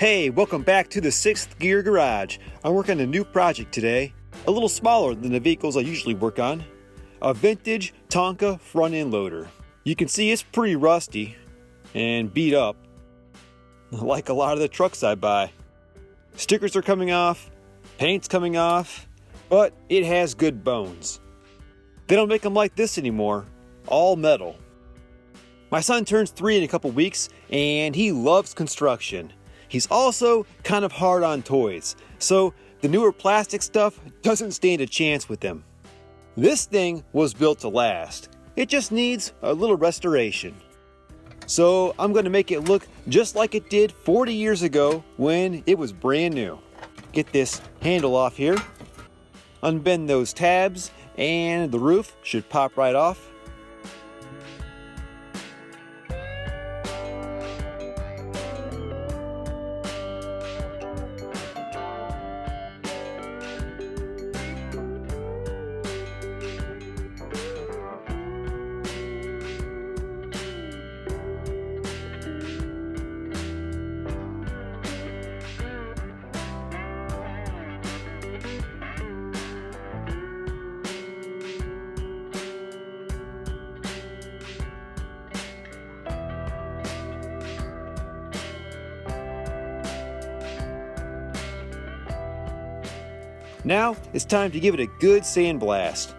Hey, welcome back to the 6th Gear Garage. I'm working on a new project today, a little smaller than the vehicles I usually work on. A vintage Tonka front end loader. You can see it's pretty rusty and beat up, like a lot of the trucks I buy. Stickers are coming off, paint's coming off, but it has good bones. They don't make them like this anymore, all metal. My son turns 3 in a couple weeks and he loves construction. He's also kind of hard on toys, so the newer plastic stuff doesn't stand a chance with him. This thing was built to last. It just needs a little restoration. So I'm going to make it look just like it did 40 years ago when it was brand new. Get this handle off here, unbend those tabs, and the roof should pop right off. Now it's time to give it a good sandblast.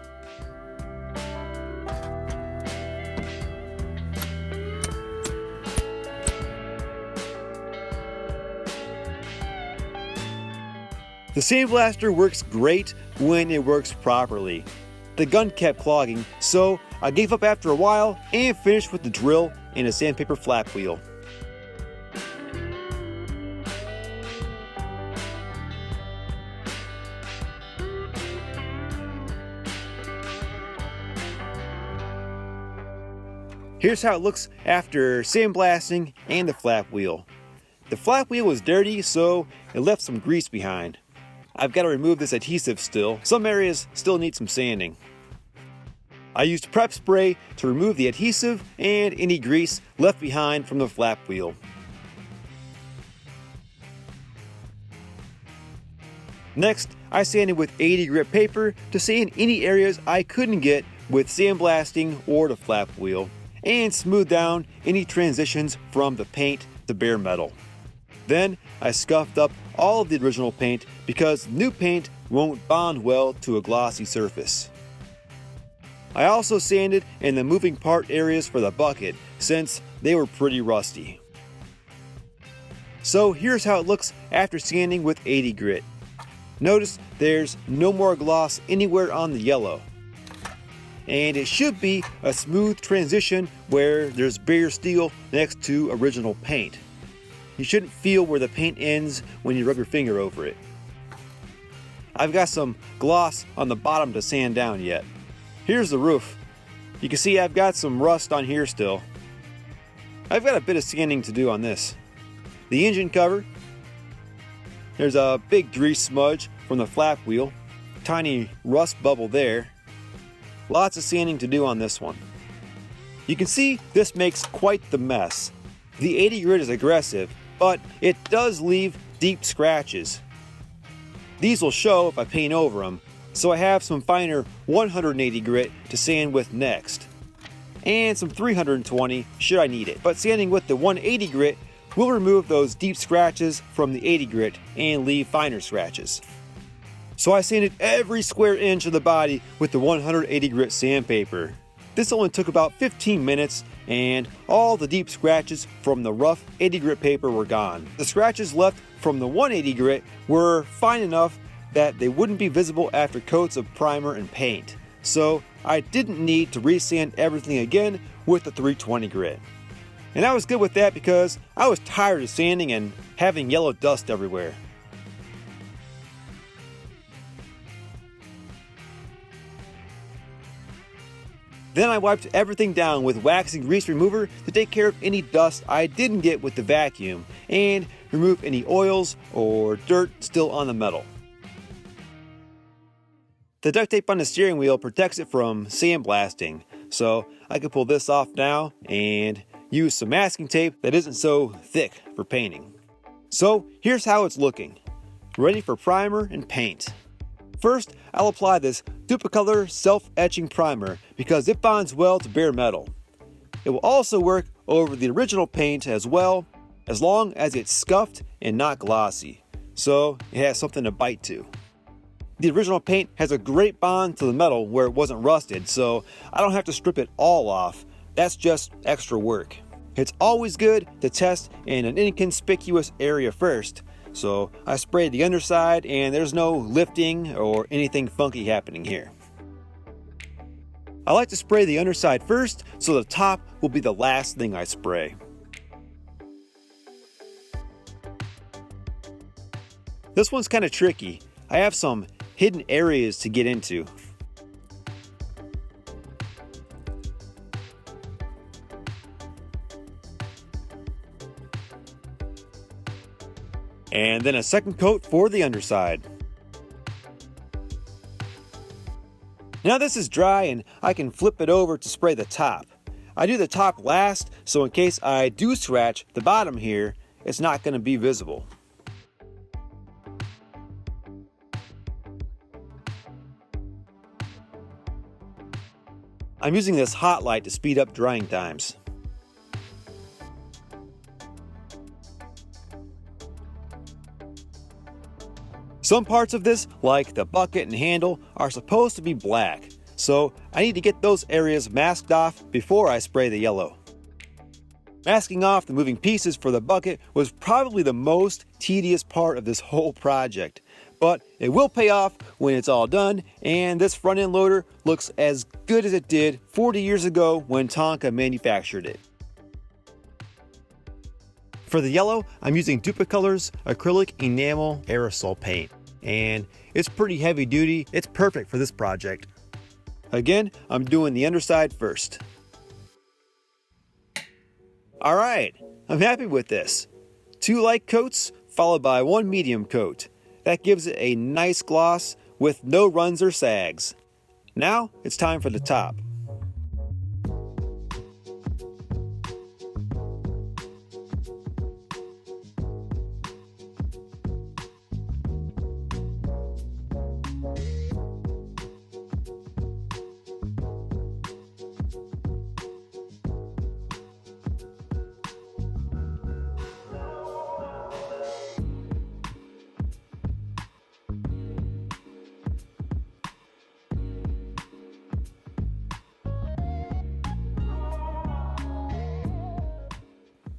The sandblaster works great when it works properly. The gun kept clogging, so I gave up after a while and finished with the drill and a sandpaper flap wheel. Here's how it looks after sandblasting and the flap wheel. The flap wheel was dirty, so it left some grease behind. I've got to remove this adhesive still. Some areas still need some sanding. I used prep spray to remove the adhesive and any grease left behind from the flap wheel. Next, I sanded with 80 grit paper to sand any areas I couldn't get with sandblasting or the flap wheel, and smooth down any transitions from the paint to bare metal. Then I scuffed up all of the original paint because new paint won't bond well to a glossy surface. I also sanded in the moving part areas for the bucket since they were pretty rusty. So here's how it looks after sanding with 80 grit. Notice there's no more gloss anywhere on the yellow. And it should be a smooth transition where there's bare steel next to original paint. You shouldn't feel where the paint ends when you rub your finger over it. I've got some gloss on the bottom to sand down yet. Here's the roof. You can see I've got some rust on here still. I've got a bit of sanding to do on this. The engine cover. There's a big grease smudge from the flap wheel. Tiny rust bubble there. Lots of sanding to do on this one. You can see this makes quite the mess. The 80 grit is aggressive, but it does leave deep scratches. These will show if I paint over them, so I have some finer 180 grit to sand with next. And some 320 should I need it. But sanding with the 180 grit will remove those deep scratches from the 80 grit and leave finer scratches. So I sanded every square inch of the body with the 180 grit sandpaper. This only took about 15 minutes and all the deep scratches from the rough 80 grit paper were gone. The scratches left from the 180 grit were fine enough that they wouldn't be visible after coats of primer and paint. So I didn't need to resand everything again with the 320 grit. And I was good with that because I was tired of sanding and having yellow dust everywhere. Then I wiped everything down with wax and grease remover to take care of any dust I didn't get with the vacuum and remove any oils or dirt still on the metal. The duct tape on the steering wheel protects it from sandblasting, so I can pull this off now and use some masking tape that isn't so thick for painting. So here's how it's looking. Ready for primer and paint. First, I'll apply this Duplicolor self-etching primer because it bonds well to bare metal. It will also work over the original paint as well, as long as it's scuffed and not glossy, so it has something to bite to. The original paint has a great bond to the metal where it wasn't rusted, so I don't have to strip it all off. That's just extra work. It's always good to test in an inconspicuous area first, so I sprayed the underside and there's no lifting or anything funky happening here. I like to spray the underside first, so the top will be the last thing I spray. This one's kind of tricky. I have some hidden areas to get into. And then a second coat for the underside. Now this is dry and I can flip it over to spray the top. I do the top last, so in case I do scratch the bottom here, it's not going to be visible. I'm using this hot light to speed up drying times. Some parts of this, like the bucket and handle, are supposed to be black, so I need to get those areas masked off before I spray the yellow. Masking off the moving pieces for the bucket was probably the most tedious part of this whole project, but it will pay off when it's all done, and this front end loader looks as good as it did 40 years ago when Tonka manufactured it. For the yellow, I'm using Duplicolor's acrylic enamel aerosol paint, and it's pretty heavy duty. It's perfect for this project. Again, I'm doing the underside first. Alright, I'm happy with this. 2 light coats followed by 1 medium coat. That gives it a nice gloss with no runs or sags. Now it's time for the top.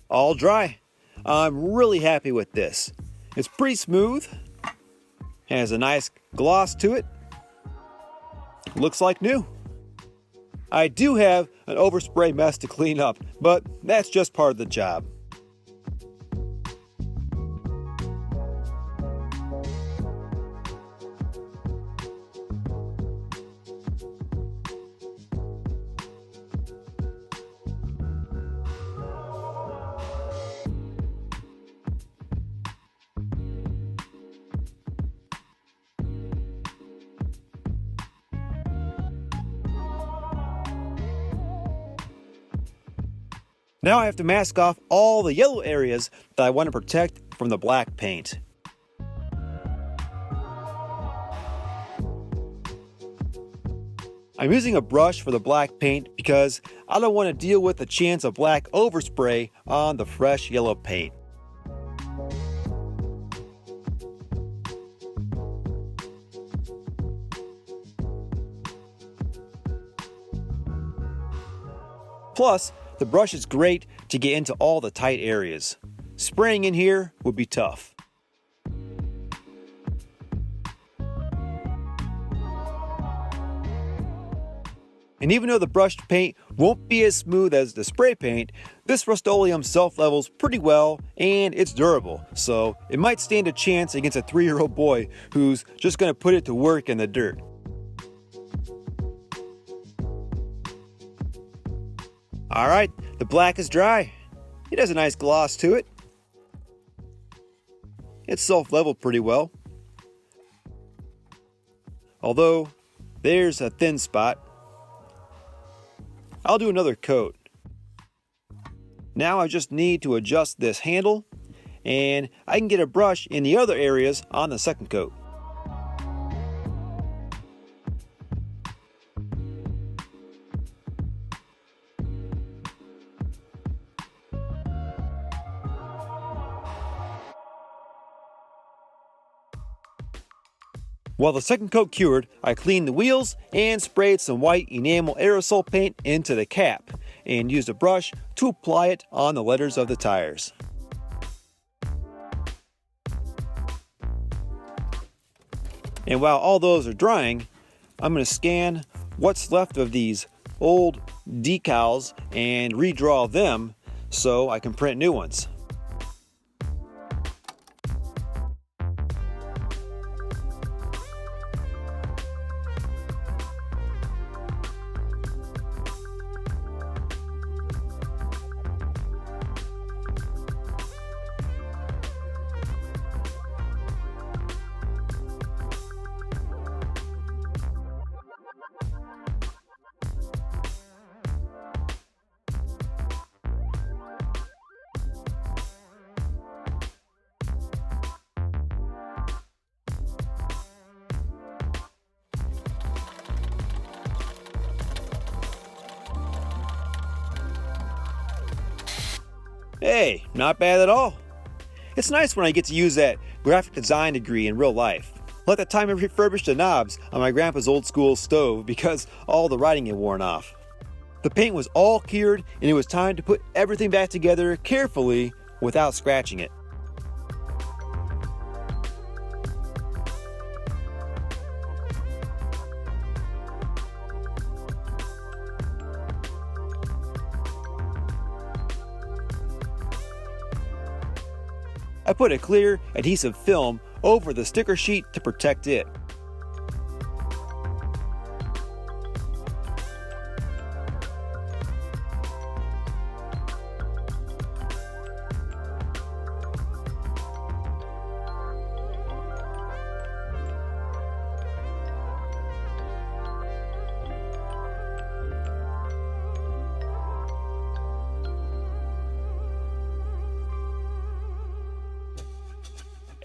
All dry. I'm really happy with this. It's pretty smooth, has a nice gloss to it, looks like new. I do have an overspray mess to clean up, but that's just part of the job. Now I have to mask off all the yellow areas that I want to protect from the black paint. I'm using a brush for the black paint because I don't want to deal with the chance of black overspray on the fresh yellow paint. Plus, the brush is great to get into all the tight areas. Spraying in here would be tough. And even though the brushed paint won't be as smooth as the spray paint, this Rust-Oleum self-levels pretty well and it's durable, so it might stand a chance against a 3-year-old boy who's just going to put it to work in the dirt. Alright, the black is dry. It has a nice gloss to it. It's self-leveled pretty well. Although, there's a thin spot. I'll do another coat. Now I just need to adjust this handle and I can get a brush in the other areas on the second coat. While the second coat cured, I cleaned the wheels and sprayed some white enamel aerosol paint into the cap and used a brush to apply it on the letters of the tires. And while all those are drying, I'm going to scan what's left of these old decals and redraw them so I can print new ones. Hey, not bad at all. It's nice when I get to use that graphic design degree in real life. Like the time I refurbished the knobs on my grandpa's old school stove because all the writing had worn off. The paint was all cured and it was time to put everything back together carefully without scratching it. I put a clear adhesive film over the sticker sheet to protect it.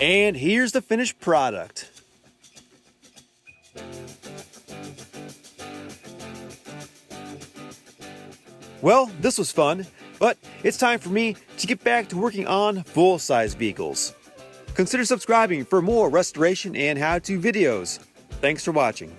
And here's the finished product. Well, this was fun, but it's time for me to get back to working on full-size vehicles. Consider subscribing for more restoration and how-to videos. Thanks for watching.